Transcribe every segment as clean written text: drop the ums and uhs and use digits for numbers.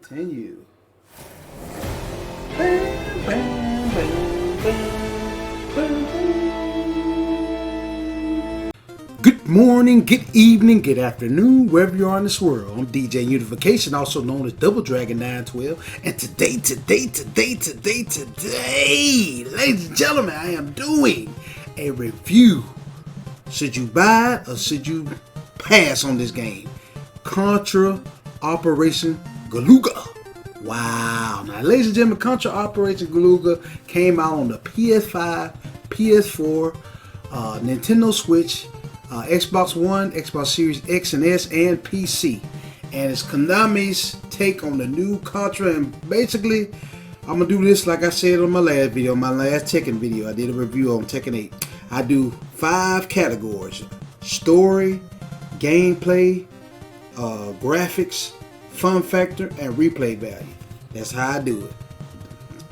Continue. Bam, bam, bam, bam, bam, bam. Good morning, good evening, good afternoon, wherever you are in this world. I'm DJ Unification, also known as Double Dragon 912. And today, ladies and gentlemen, I am doing a review. Should you buy it or should you pass on this game? Contra Operation Galuga. Wow. Now, ladies and gentlemen, Contra Operation Galuga came out on the PS5, PS4, Nintendo Switch, Xbox One, Xbox Series X and S, and PC. And it's Konami's take on the new Contra. And basically, I'm going to do this like I said on my last video, my last Tekken video. I did a review on Tekken 8. I do 5 categories: story, gameplay, graphics, fun factor, and replay value. That's how I do it.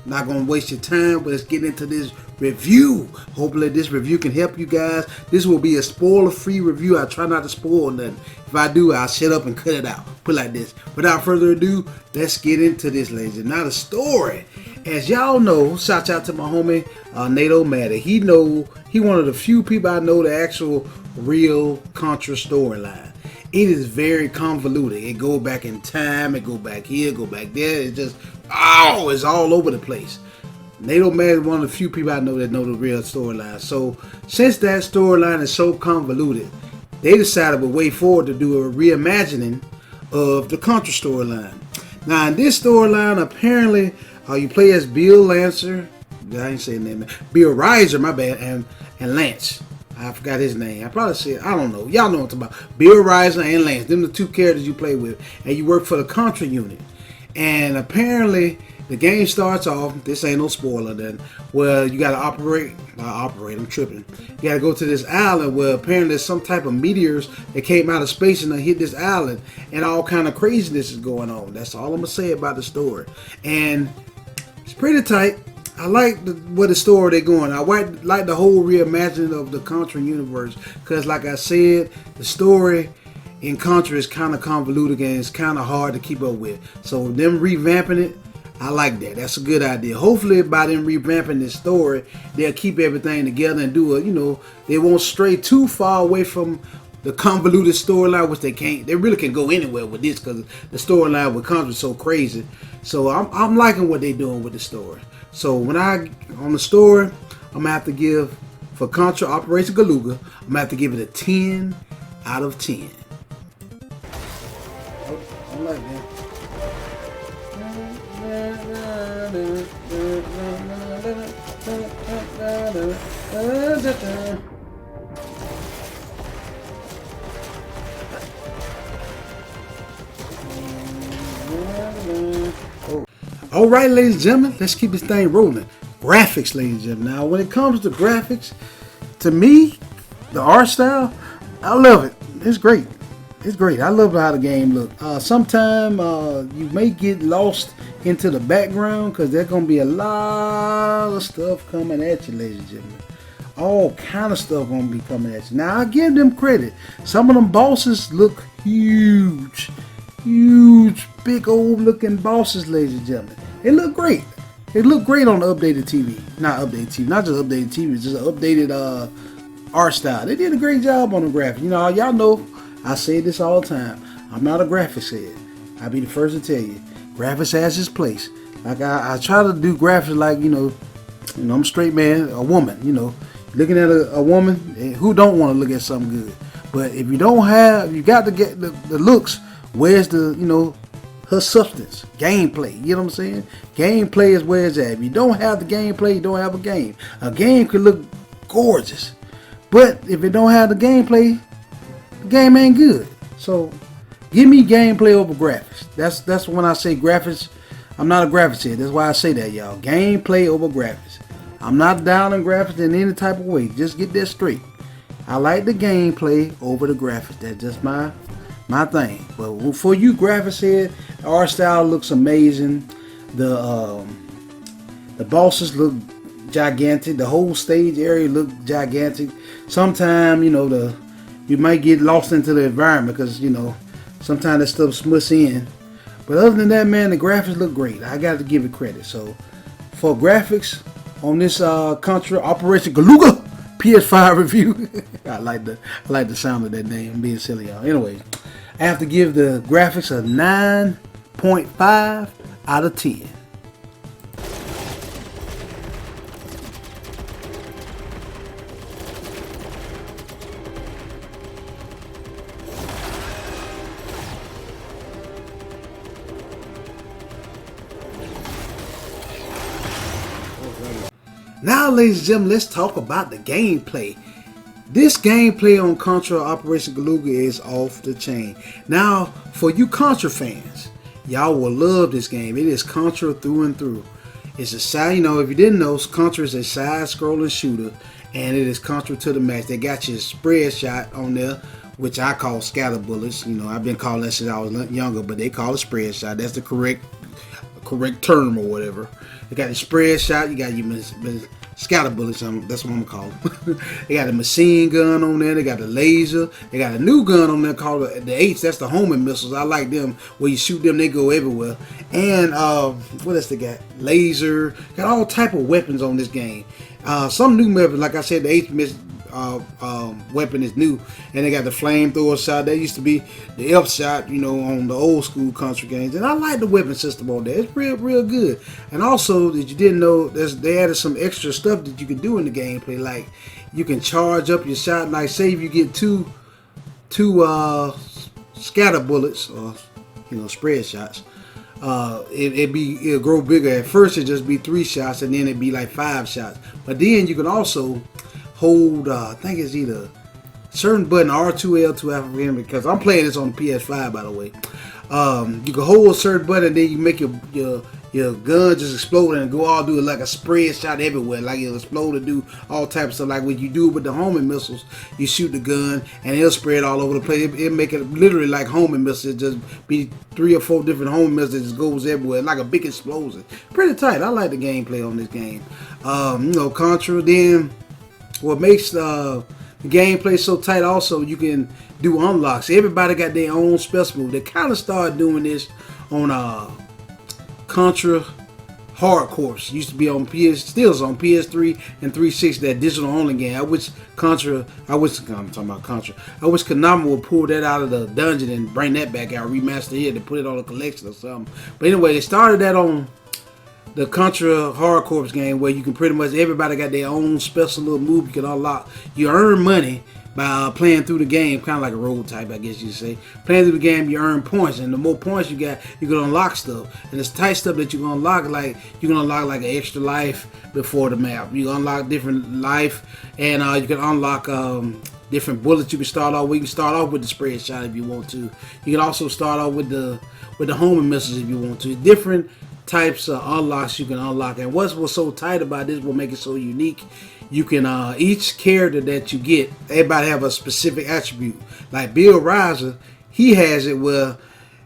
Not gonna waste your time, but let's get into this review. Hopefully this review can help you guys. This will be a spoiler-free review. I try not to spoil nothing. If I do, I'll shut up and cut it out. Put it like this. Without further ado, let's get into this, ladies. And now the story. As y'all know, shout out to my homie Nato Matter. He one of the few people I know the actual real Contra storyline. It is very convoluted. It go back in time, it go back here, go back there. It's just, it's all over the place. Nato Man is one of the few people I know that know the real storyline. So, since that storyline is so convoluted, they decided with way forward to do a reimagining of the Contra storyline. Now, in this storyline, apparently, you play as Bill Lancer, I ain't saying that, Bill Riser, my bad, and Lance. I forgot his name. I probably said, I don't know. Y'all know what I'm talking about. Bill Riser and Lance. Them the 2 characters you play with. And you work for the Contra unit. And apparently, the game starts off, this ain't no spoiler then, where you got to operate, I'm tripping. You got to go to this island where apparently there's some type of meteors that came out of space and they hit this island. And all kind of craziness is going on. That's all I'm going to say about the story. And it's pretty tight. I like what the story they're going. I like the whole reimagining of the Contra universe because, like I said, the story in Contra is kind of convoluted and it's kind of hard to keep up with. So them revamping it, I like that. That's a good idea. Hopefully, by them revamping this story, they'll keep everything together and do it. They won't stray too far away from the convoluted storyline, which they can't. They really can go anywhere with this because the storyline with Contra is so crazy. So I'm liking what they're doing with the story. So when on the story, I'm gonna have to give, for Contra Operation Galuga, I'm gonna have to give it a 10 out of 10. I like that. Alright, ladies and gentlemen, let's keep this thing rolling. Graphics, ladies and gentlemen. Now, when it comes to graphics, to me, the art style, I love it. It's great. It's great. I love how the game looks. Sometimes you may get lost into the background because there's going to be a lot of stuff coming at you, ladies and gentlemen. All kind of stuff going to be coming at you. Now, I give them credit. Some of them bosses look huge. Huge, big old looking bosses, ladies and gentlemen. They look great. They look great on the updated TV. Not just updated TV, just updated art style. They did a great job on the graphics. Y'all know I say this all the time. I'm not a graphics head. I'll be the first to tell you. Graphics has its place. Like I try to do graphics like, I'm a straight man, a woman, looking at a woman, who don't want to look at something good? But if you got to get the looks, where's the, her substance, gameplay, you know what I'm saying? Gameplay is where it's at. If you don't have the gameplay, you don't have a game. A game could look gorgeous, but if it don't have the gameplay, the game ain't good. So, give me gameplay over graphics. That's when I say graphics. I'm not a graphics head. That's why I say that, y'all. Gameplay over graphics. I'm not down on graphics in any type of way. Just get that straight. I like the gameplay over the graphics. That's just my thing. But for you graphics head, art style looks amazing. The bosses look gigantic. The whole stage area look gigantic. Sometimes you might get lost into the environment because sometimes that stuff smush in. But other than that, man, the graphics look great. I got to give it credit. So for graphics on this Contra Operation Galuga PS5 review, I like the sound of that name. I'm being silly, y'all. Anyway, I have to give the graphics a 9.5 out of 10. Now, ladies and gentlemen, let's talk about the gameplay. This gameplay on Contra Operation Galuga is off the chain. Now, for you Contra fans, y'all will love this game. It is Contra through and through. It's a side, you know, if you didn't know, Contra is a side-scrolling shooter, and it is Contra to the max. They got your spread shot on there, which I call scatter bullets. You know, I've been calling that since I was younger, but they call it spread shot. That's the correct term or whatever. They got the spread shot. You got your scatter bullets. That's what I'm gonna call them. They got a machine gun on there. They got the laser. They got a new gun on there called the H. That's the homing missiles. I like them. Where you shoot them, they go everywhere. And what else they got? Laser. Got all type of weapons on this game. Some new weapons, like I said, the H weapon is new, and they got the flamethrower shot. That used to be the F shot, you know, on the old school Contra games, and I like the weapon system on there. It's real good. And also, that you didn't know, they added some extra stuff that you can do in the gameplay, like you can charge up your shot. Like say if you get two scatter bullets or spread shots, it'll grow bigger. At first it just be 3 shots, and then it'd be like 5 shots. But then you can also hold, I think it's either certain button R2, L2, Alpha, because I'm playing this on the PS5, by the way. You can hold a certain button, and then you make your gun just explode and go all do it like a spread shot everywhere, like it'll explode and do all types of stuff. Like when you do it with the homing missiles, you shoot the gun and it'll spread all over the place. It'll make it literally like homing missiles. It just be 3 or 4 different homing missiles that just goes everywhere like a big explosion. Pretty tight. I like the gameplay on this game. Contra. Then what makes the gameplay so tight, also you can do unlocks. Everybody got their own special move. They kind of started doing this on Contra Hard Corps. Used to be on still is on PS3 and 360, that digital only game. I wish Konami would pull that out of the dungeon and bring that back out, remaster it, and put it on a collection or something. But anyway, they started that on the Contra Hard Corps game, where you can pretty much, everybody got their own special little move you can unlock. You earn money by playing through the game, kind of like a road type, I guess you say. Playing through the game, you earn points, and the more points you got, you can unlock stuff. And it's tight stuff that you can unlock, like you can unlock like an extra life before the map. You can unlock different life, and you can unlock different bullets. You can start off with. You can start off with the spread shot if you want to. You can also start off with the homing missiles if you want to. Different types of unlocks you can unlock. And what's so tight about this, will make it so unique, you can each character that you get, everybody have a specific attribute. Like Bill Riser, he has it where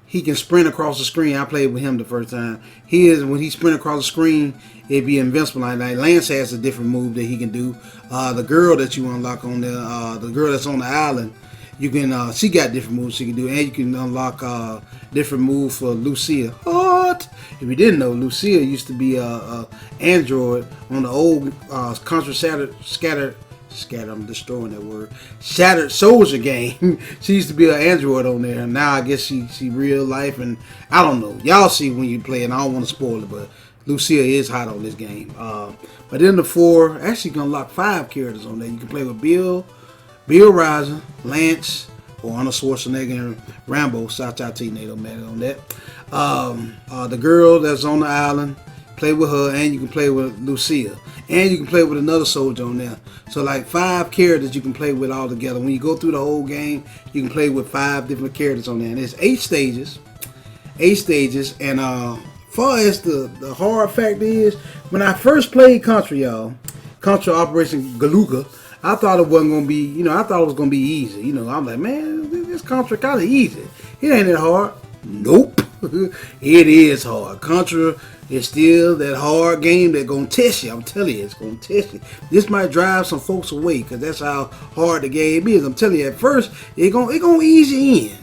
he can sprint across the screen. I played with him the first time. When he sprint across the screen, it'd be invincible. Like Lance has a different move that he can do. The girl that you unlock on there, the girl that's on the island, you can she got different moves she can do, and you can unlock different moves for Lucia. What? If you didn't know, Lucia used to be a android on the old Contra Shattered. I'm destroying that word. Shattered Soldier game. She used to be an android on there, and now I guess she real life, and I don't know. Y'all see when you play, and I don't want to spoil it, but Lucia is hot on this game. But then the 4, actually you can unlock 5 characters on there. You can play with Bill Riser, Lance, or Arnold Schwarzenegger, and Rambo. Shout out to you, NATO man, on that. The girl that's on the island, play with her, and you can play with Lucia, and you can play with another soldier on there. So like 5 characters you can play with all together. When you go through the whole game, you can play with 5 different characters on there, and there's 8 stages. And far as the hard fact is, when I first played Contra, y'all, Contra Operation Galuga, I thought it wasn't gonna be, I thought it was gonna be easy. I'm like, man, this Contra kind of easy. It ain't that hard. Nope. It is hard. Contra is still that hard game that gonna test you. I'm telling you, it's gonna test you. This might drive some folks away, because that's how hard the game is. I'm telling you, at first it gonna ease you in.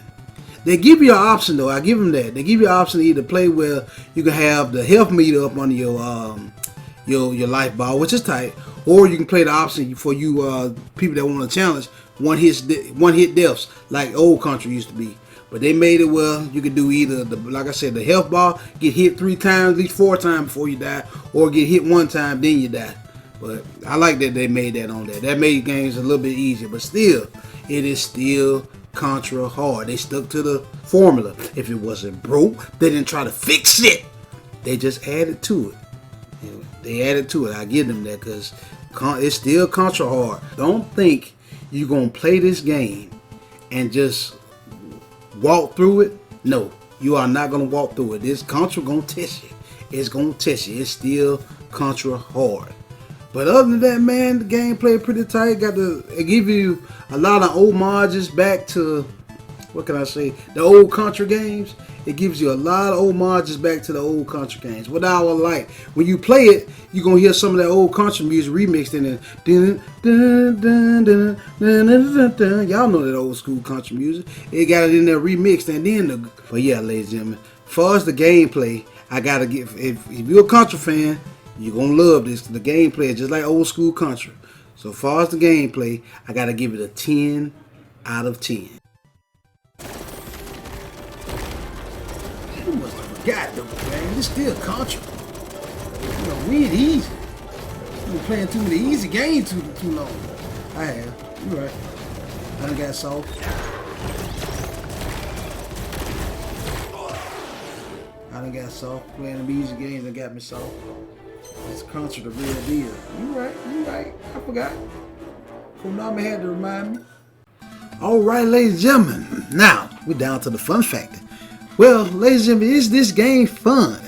They give you an option though. I give them that. They give you an option to either play where you can have the health meter up under your life bar, which is tight, or you can play the option for you people that want to challenge one hit deaths like old Contra used to be. But they made it where you could do either like I said, the health bar, get hit 3 times, at least 4 times before you die, or get hit 1 time then you die. But I like that they made that on there. That made games a little bit easier, but still, it is still Contra hard. They stuck to the formula. If it wasn't broke, they didn't try to fix it. They just added to it. They added to it. I give them that because it's still Contra hard. Don't think you're going to play this game and just walk through it. No, you are not going to walk through it. This Contra going to test you. It's going to test you. It's still Contra hard. But other than that, man, the gameplay pretty tight. It give you a lot of homages back to, what can I say, the old Contra games. It gives you a lot of homages back to the old Contra games. What I would like, when you play it, you're going to hear some of that old Contra music remixed in it. Y'all know that old school Contra music. It got it in there remixed. And then, but yeah, ladies and gentlemen, as far as the gameplay, I got to give, if you're a Contra fan, you're going to love this. The gameplay is just like old school Contra. So as far as the gameplay, I got to give it a 10 out of 10. You must have forgot though, man. It's still Contra. You know, we ain't easy. You've been playing too many easy games too long. I have. You're right. I done got soft. I done got soft. Playing them easy games that got me soft. It's Contra the real deal. You right. I forgot. Konami had to remind me. Alright, ladies and gentlemen. Now, we're down to the fun factor. Well, ladies and gentlemen, is this game fun?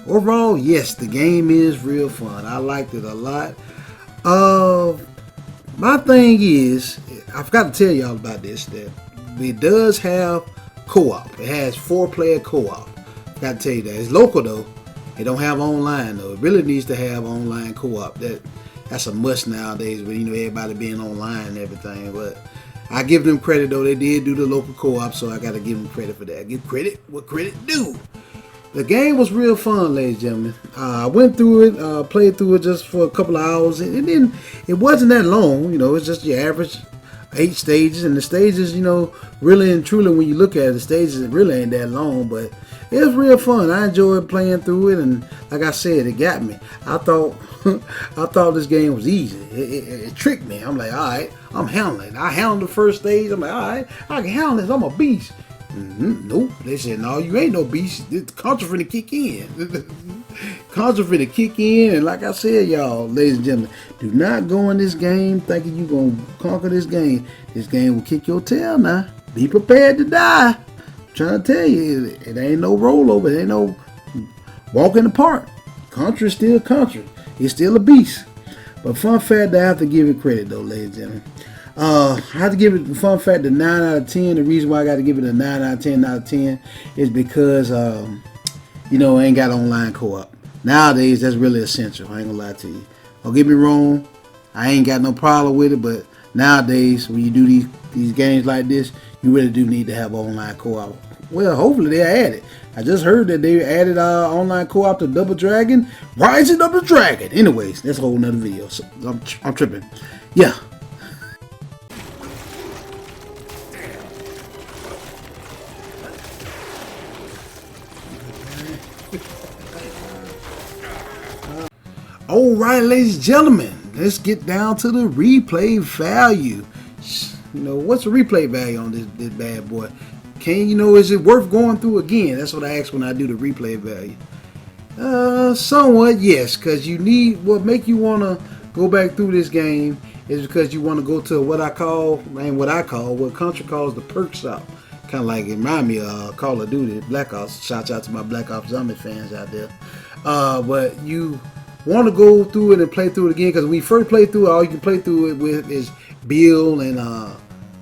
Overall, yes, the game is real fun. I liked it a lot. My thing is, I forgot to tell y'all about this, that it does have co-op. It has 4-player co-op. Got to tell you that. It's local though. It don't have online though. It really needs to have online co-op. That's a must nowadays with everybody being online and everything. But I give them credit though. They did do the local co-op, so I gotta give them credit for that. Give credit what credit due. The game was real fun, ladies and gentlemen. I went through it, played through it just for a couple of hours. It wasn't that long. It's just your average 8 stages, and the stages, really and truly, when you look at it, the stages, it really ain't that long, but it was real fun. I enjoyed playing through it, and like I said, it got me. I thought this game was easy. It tricked me. I'm like, all right, I'm handling it. I handled the first stage. I'm like, all right, I can handle this. I'm a beast. Nope. They said, no, you ain't no beast. It's Contra finna kick in. Contra finna kick in, and like I said, y'all, ladies and gentlemen, do not go in this game thinking you're gonna conquer this game. This game will kick your tail now. Be prepared to die. Trying to tell you, it ain't no rollover. It ain't no walk in the park. Contra is still Contra. He's still a beast. But fun fact, I have to give it credit though, ladies and gentlemen. I have to give it, fun fact, a 9 out of 10. The reason why I got to give it a 9 out of 10 out of 10 is because, it ain't got online co-op. Nowadays, that's really essential. I ain't gonna lie to you. Don't get me wrong. I ain't got no problem with it, but nowadays, when you do these games like this, you really do need to have online co-op. Well, hopefully they add it. I just heard that they added online co-op to Double Dragon. Rise of Double Dragon. Anyways, that's a whole nother video. So I'm tripping. Yeah. Alright, ladies and gentlemen, let's get down to the replay value. What's the replay value on this bad boy? Is it worth going through again? That's what I ask when I do the replay value. Somewhat, yes, because what make you want to go back through this game is because you want to go to what Contra calls the perk shop. Kind of like it remind me of Call of Duty, Black Ops. Shout out to my Black Ops Zombie fans out there. But you want to go through it and play through it again, because when you first play through it, all you can play through it with is Bill and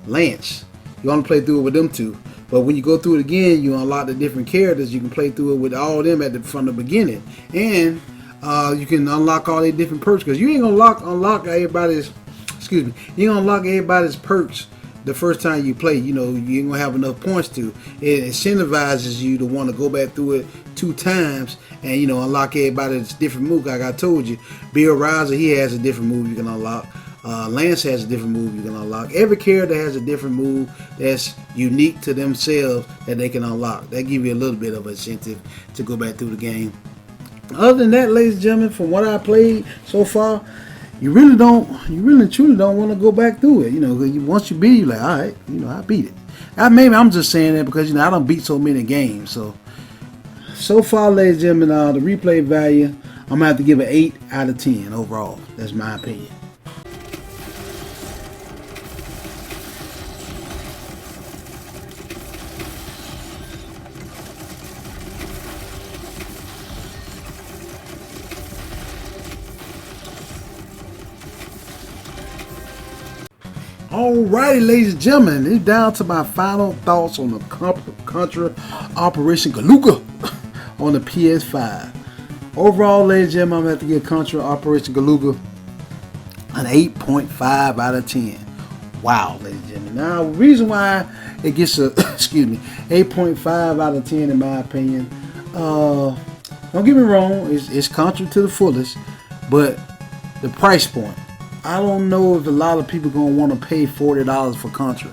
Lance. You want to play through it with them two. But when you go through it again, you unlock the different characters. You can play through it with all of them from the beginning, and you can unlock all their different perks, because you ain't gonna unlock everybody's. You ain't gonna unlock everybody's perks the first time you play. You know, you ain't gonna have enough points to. It incentivizes you to want to go back through it 2 times and, you know, unlock everybody's different move. Like I told you, Bill Riser, he has a different move you can unlock. Lance has a different move you can unlock. Every character has a different move that's unique to themselves that they can unlock. That give you a little bit of incentive to go back through the game. Other than that, ladies and gentlemen, from what I played so far, you really truly don't want to go back through it. You know, once you beat it, you're like, all right, you know, I beat it. Maybe I'm just saying that because, you know, I don't beat so many games. So far, ladies and gentlemen, the replay value, I'm going to have to give it 8 out of 10 overall. That's my opinion. Alrighty, ladies and gentlemen, it's down to my final thoughts on the Contra Operation Galuga on the PS5. Overall, ladies and gentlemen, I'm going to have to give Contra Operation Galuga an 8.5 out of 10. Wow, ladies and gentlemen. Now, the reason why it gets a, 8.5 out of 10 in my opinion, don't get me wrong, it's Contra to the fullest, but the price point. I don't know if a lot of people gonna want to pay $40 for Contra.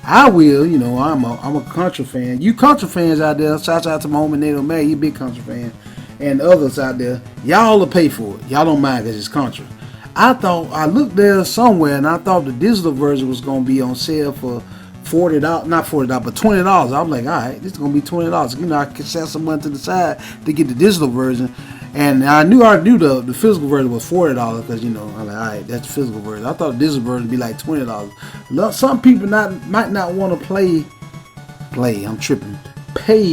I will, you know. I'm a Contra fan. You Contra fans out there, shout out to my homie Nato May, you big Contra fan, and others out there, y'all will pay for it. Y'all don't mind because it's Contra. I looked there somewhere and I thought the digital version was gonna be on sale for $40, not $40, but $20. I was like, all right, this is gonna be $20. You know, I could set some money to the side to get the digital version. And I knew the physical version was $40 because, you know, I'm like, all right, that's the physical version. I thought the digital version would be like $20. Some people might not want to pay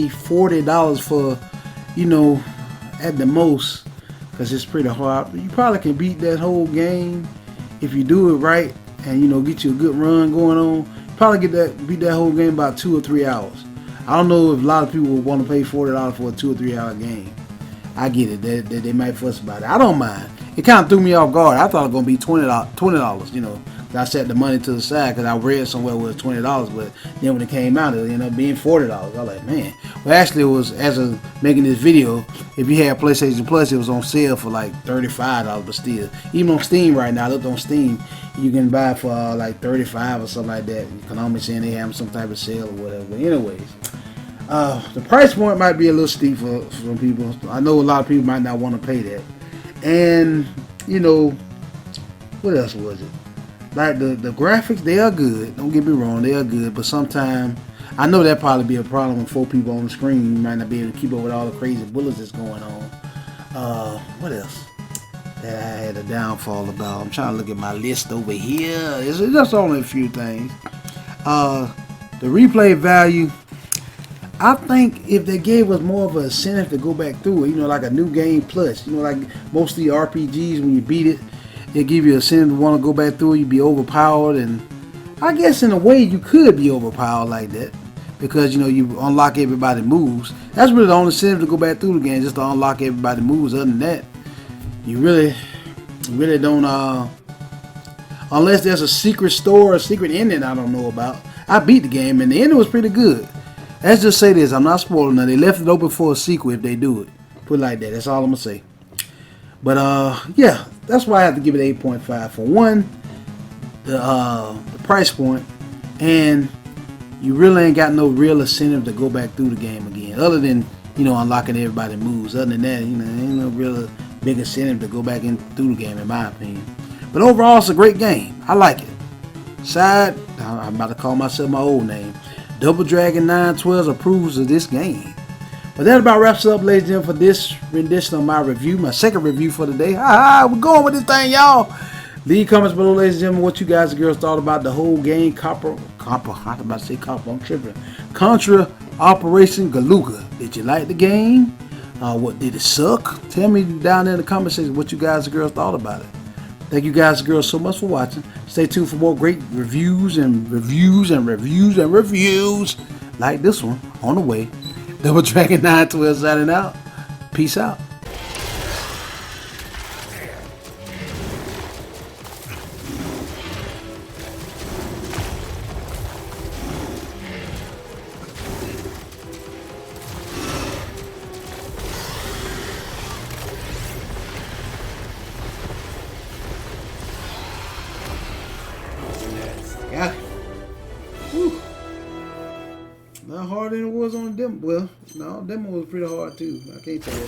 $40 for, you know, at the most, because it's pretty hard. You probably can beat that whole game if you do it right and, you know, get you a good run going on. You probably beat that whole game about 2 or 3 hours. I don't know if a lot of people would want to pay $40 for a 2 or 3 hour game. I get it. They might fuss about it. I don't mind. It kind of threw me off guard. I thought it was going to be $20, you know. I set the money to the side because I read somewhere it was $20, but then when it came out, it ended up being $40. I was like, man. Well, actually, it was, as of making this video, if you had PlayStation Plus, it was on sale for like $35, but still. Even on Steam right now, I looked on Steam, you can buy it for like $35 or something like that. Konami saying they have some type of sale or whatever. But anyways. The price point might be a little steep for some people. I know a lot of people might not want to pay that. And, you know, what else was it? Like the graphics, they are good. Don't get me wrong, they are good. But sometimes, I know that'd probably be a problem with 4 people on the screen. You might not be able to keep up with all the crazy bullets that's going on. What else that I had a downfall about? I'm trying to look at my list over here. It's just only a few things. The replay value, I think if they gave us more of an incentive to go back through it, you know, like a new game plus, you know, like most of the RPGs, when you beat it, it give you a incentive to want to go back through it, you'd be overpowered, and I guess in a way you could be overpowered like that, because, you know, you unlock everybody's moves. That's really the only incentive to go back through the game, just to unlock everybody's moves. Other than that, you really don't, unless there's a secret store, a secret ending I don't know about. I beat the game, and the ending was pretty good. Let's just say this, I'm not spoiling it. They left it open for a sequel if they do it. Put it like that. That's all I'm going to say. But, yeah, that's why I have to give it 8.5. For one, the price point, and you really ain't got no real incentive to go back through the game again, other than, you know, unlocking everybody's moves. Other than that, you know, ain't no real big incentive to go back in through the game, in my opinion. But overall, it's a great game. I like it. Side, I'm about to call myself my old name. Double Dragon 912 approves of this game. But that about wraps up, ladies and gentlemen, for this rendition of my review, my second review for the day. We're going with this thing, y'all. Leave comments below, ladies and gentlemen, what you guys and girls thought about the whole game. Contra Operation Galuga. Did you like the game? What did it suck? Tell me down there in the comment section what you guys and girls thought about it. Thank you guys and girls so much for watching. Stay tuned for more great reviews and reviews and reviews and reviews like this one on the way. Double Dragon 912 signing out. Peace out. Whew. Not harder than it was on the demo. Well, no, demo was pretty hard too. I can't tell you.